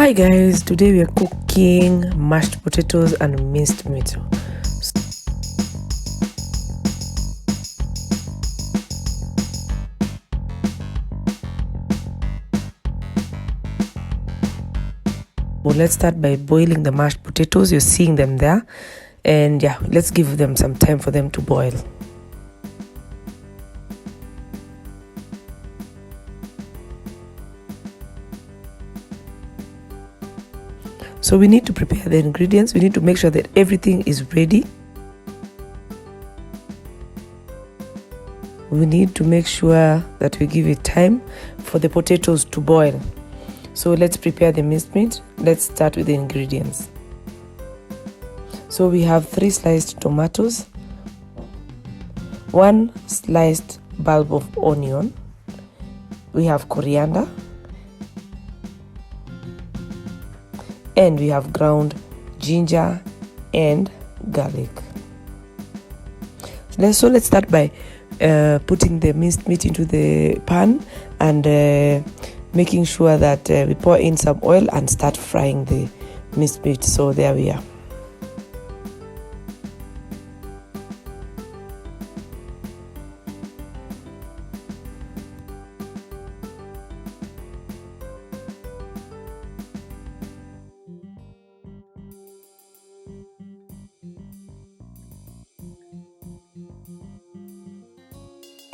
Hi guys, today we are cooking mashed potatoes and minced meat. Well, let's start by boiling the mashed potatoes. You're seeing them there, and yeah, let's give them some time for them to boil. So we need to prepare the ingredients. We need to make sure that everything is ready. We need to make sure that we give it time for the potatoes to boil. So let's prepare the minced meat. Let's start with the ingredients. So we have 3 sliced tomatoes, 1 sliced bulb of onion, we have coriander, and we have ground ginger and garlic. So let's start by putting the minced meat into the pan and making sure that we pour in some oil and start frying the minced meat. So there we are.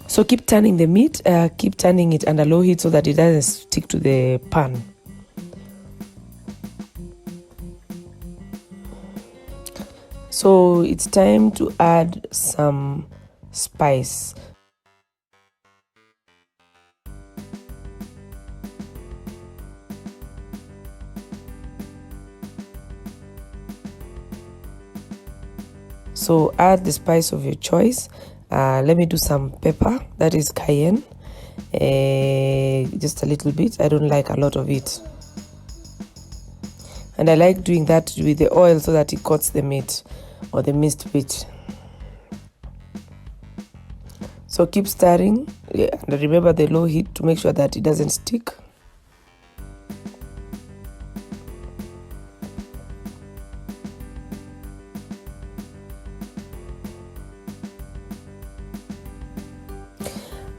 So keep turning the meat, keep turning it under low heat so that it doesn't stick to the pan. So it's time to add some spice. So add the spice of your choice. Let me do some pepper, that is cayenne, just a little bit. I don't like a lot of it, and I like doing that with the oil so that it coats the meat or the minced meat. So keep stirring, and remember the low heat to make sure that it doesn't stick.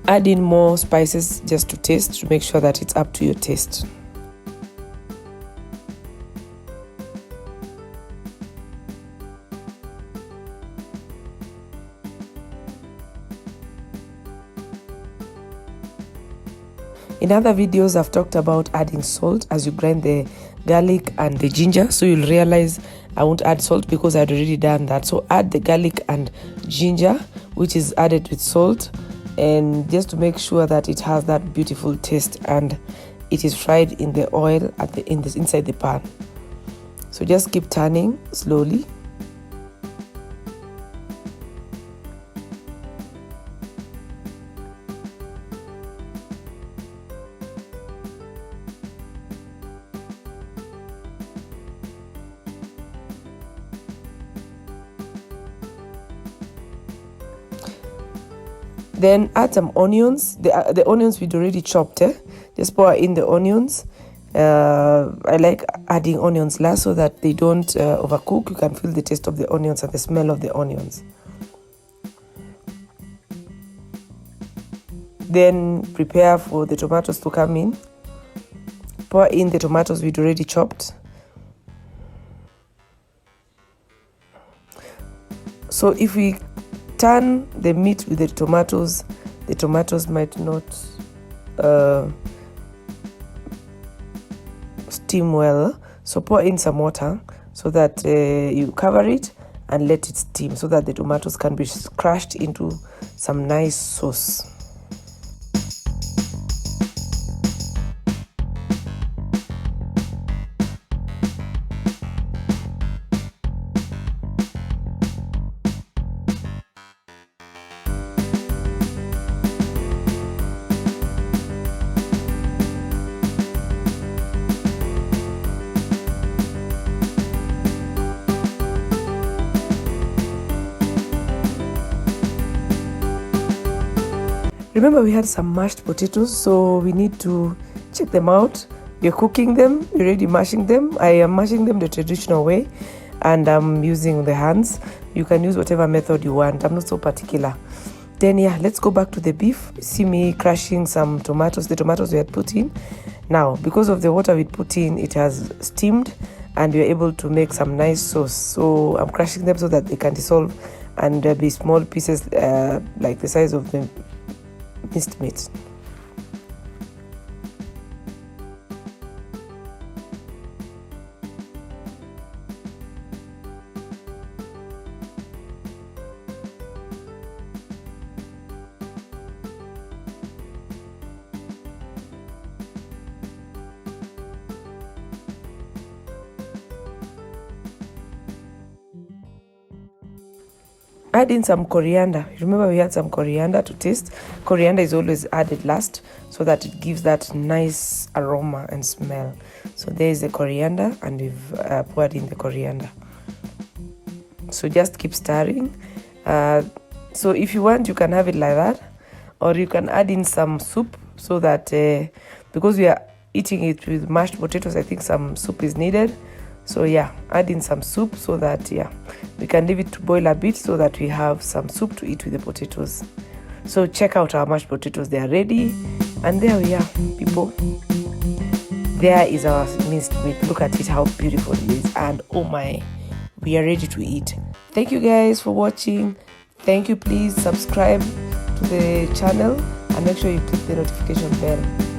Add in more spices just to taste, to make sure that it's up to your taste. In other videos, I've talked about adding salt as you grind the garlic and the ginger. So you'll realize I won't add salt because I'd already done that. So add the garlic and ginger, which is added with salt, and just to make sure that it has that beautiful taste and it is fried in the oil inside the pan. So just keep turning slowly. Then add some onions. The onions we'd already chopped. Just pour in the onions. I like adding onions last so that they don't overcook. You can feel the taste of the onions and the smell of the onions. Then prepare for the tomatoes to come in. Pour in the tomatoes we'd already chopped. So if we turn the meat with the tomatoes might not steam well. So pour in some water so that you cover it and let it steam so that the tomatoes can be crushed into some nice sauce. Remember, we had some mashed potatoes, so we need to check them out you're cooking them, you're already mashing them. I am mashing them the traditional way, and I'm using the hands. You can use whatever method you want. I'm not so particular. Then yeah, let's go back to the beef. See me crushing some tomatoes, the tomatoes we had put in. Now, because of the water we put in, it has steamed, and we're able to make some nice sauce. So I'm crushing them so that they can dissolve and be small pieces, like the size of the minced meat. Add in some coriander. Remember, we had some coriander to taste. Coriander is always added last so that it gives that nice aroma and smell. So there is the coriander, and we've poured in the coriander. So just keep stirring. So if you want, you can have it like that, or you can add in some soup so that because we are eating it with mashed potatoes, I think some soup is needed. So yeah, add in some soup so that we can leave it to boil a bit so that we have some soup to eat with the potatoes. So check out our mashed potatoes, they are ready. And there we are, people. There is our minced meat. Look at it, how beautiful it is. And oh my, we are ready to eat. Thank you guys for watching. Thank you. Please subscribe to the channel and make sure you click the notification bell.